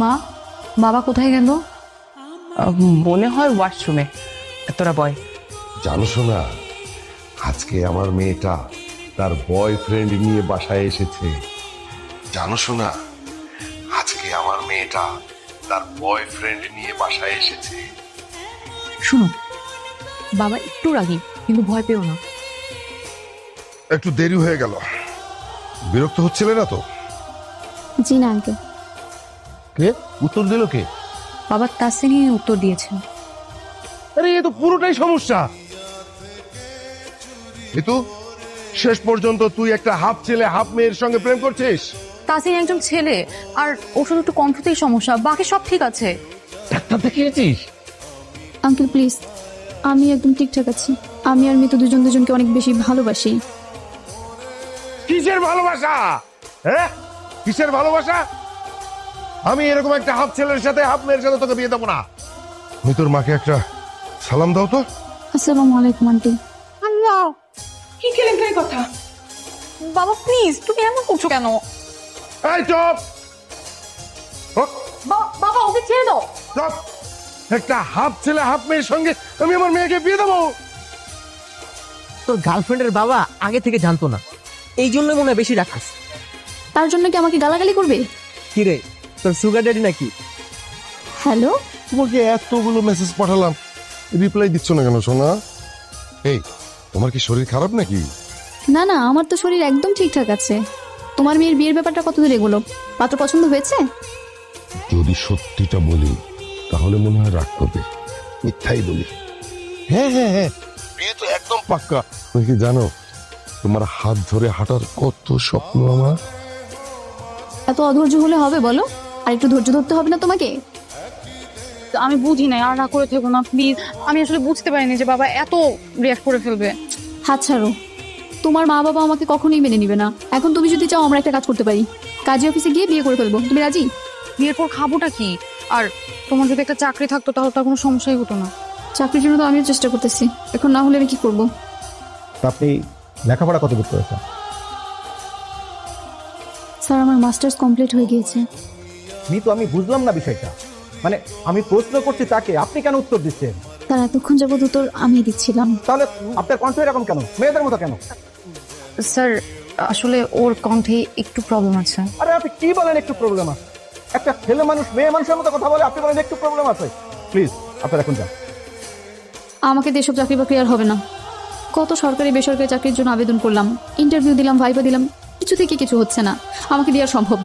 মা, বাবা কোথায় গেল? মনে হয় ওয়াশরুমে। তোরা বয়। জানো শোনা, আজকে আমার মেয়েটা তার বয়ফ্রেন্ড নিয়ে বাসায় এসেছে। জানো শোনা, আজকে আমার মেয়েটা তার বয়ফ্রেন্ড নিয়ে বাসায় এসেছে। শুনো, বাবা একটু রাগী, কিন্তু ভয় পেও না। একটু দেরি হয়ে গেল, বিরক্ত হচ্ছিলে না তো? জি না আঙ্কেল। কে উত্তর দিল কে? বাবা তাসিনী উত্তর দিয়েছেন। আরে এ তো পুরোটাই সমস্যা। কিন্তু শেষ পর্যন্ত তুই একটা হাফ ছেলে হাফ মেয়ের সঙ্গে প্রেম করছিস। তাসিনী একজন ছেলে, আর ওর শুধু একটু কণ্ঠতেই সমস্যা, বাকি সব ঠিক আছে। ডাক্তার দেখিয়েছিস? আঙ্কেল প্লিজ, আমি একদম ঠিকঠাক আছি। আমি আর মিতু দুজন দুজনকে অনেক বেশি ভালোবাসি। কিসের ভালোবাসা? হ্যাঁ, কিসের ভালোবাসা? আমি এরকম একটা হাফ ছেলের সাথে হাফ মেয়ের সাথে তোকে বিয়ে দেবো না। আমি তোর মাকে একটা সালাম দাও তো। আসসালামু আলাইকুম আন্টি। আল্লাহ, কি কেলেঙ্কারি কথা! বাবা প্লিজ, তুমি এমন করছো কেন? এই চুপ! বাবা ওকে ছেড়ে দাও। চুপ! একটা হাফ ছেলে হাফ মেয়ের সঙ্গে আমি আমার মেয়েকে বিয়ে দেবো? তোর গার্লফ্রেন্ডের বাবা আগে থেকে জানতো না, এই জন্যই মনে হয় বেশি রাখাস। তার জন্য কি আমাকে গালাগালি করবে? কি রে, তোর সুগার ড্যাডি নাকি? হ্যালো, তোমাকে এতগুলো মেসেজ পাঠালাম, রিপ্লাই দিচ্ছ না কেন সোনা? এই, তোমার কি শরীর খারাপ নাকি? না না, আমার তো শরীর একদম ঠিকঠাক আছে। তোমার মেয়ের বিয়ের ব্যাপারটা কতদূর এগোলো? পাত্র পছন্দ হয়েছে? যদি সত্যিটা বলি তাহলে মনে হয় রাগ করবে। মিথ্যাই বলি। হ্যাঁ হ্যাঁ হ্যাঁ, বিয়ে তো একদম পাক্কা। তুমি কি জানো, তোমার হাত ধরে হাঁটার কত স্বপ্ন আমার। এত অধৈর্য হলে হবে বলো? আর একটু ধৈর্য ধরতে হবে না তোমাকে? আমি বুঝি নাই, আর না করে থেকো না প্লিজ। আমি আসলে বুঝতে পারিনি যে বাবা এত রিয়াক্ট করে ফেলবে। হাত ছাড়ো। তোমার মা বাবা আমাকে কখনোই মেনে নিবে না। এখন তুমি যদি চাও আমরা একটা কাজ করতে পারি, কাজী অফিসে গিয়ে বিয়ে করে ফেলবো। তুমি রাজি? বিয়ের পর খাবোটা কি? আর তোমার যদি একটা চাকরি থাকতো তাহলে তার কোনো সমস্যাই হতো না। চাকরির জন্য তো আমিও চেষ্টা করতেছি, এখন না হলে আমি কি করবো? আপনি লেখাপড়া কত দূর করেছেন? স্যার, আমার মাস্টার্স কমপ্লিট হয়ে গিয়েছে। মিতু, আমি বুঝলাম না বিষয়টা। মানে আমি প্রশ্ন করছি তাকে, আপনি কেন উত্তর দিচ্ছেন? তার এতক্ষণ যাবত উত্তর আমি দিচ্ছিলাম। তাহলে আপনার কণ্ঠ এরকম কেন, মেয়েদের মতো কেন? স্যার, আসলে ওর কণ্ঠে একটু প্রবলেম আছে। আরে আপনি কি বলেন একটু প্রবলেম আছে? একটা ছেলে মানুষ মেয়ে মানুষের মতো কথা বলে, আপনি বলেন একটু প্রবলেম আছে? প্লিজ আপনার এখন যান। আমাকে দেশব চাকরি বাকরি আর হবে না। কত সরকারি বেসরকারি চাকরির জন্য আবেদন করলাম, ইন্টারভিউ দিলাম, ভাইবা দিলাম, কিছু থেকে কিছু হচ্ছে না। আমাকে দেওয়া সম্ভব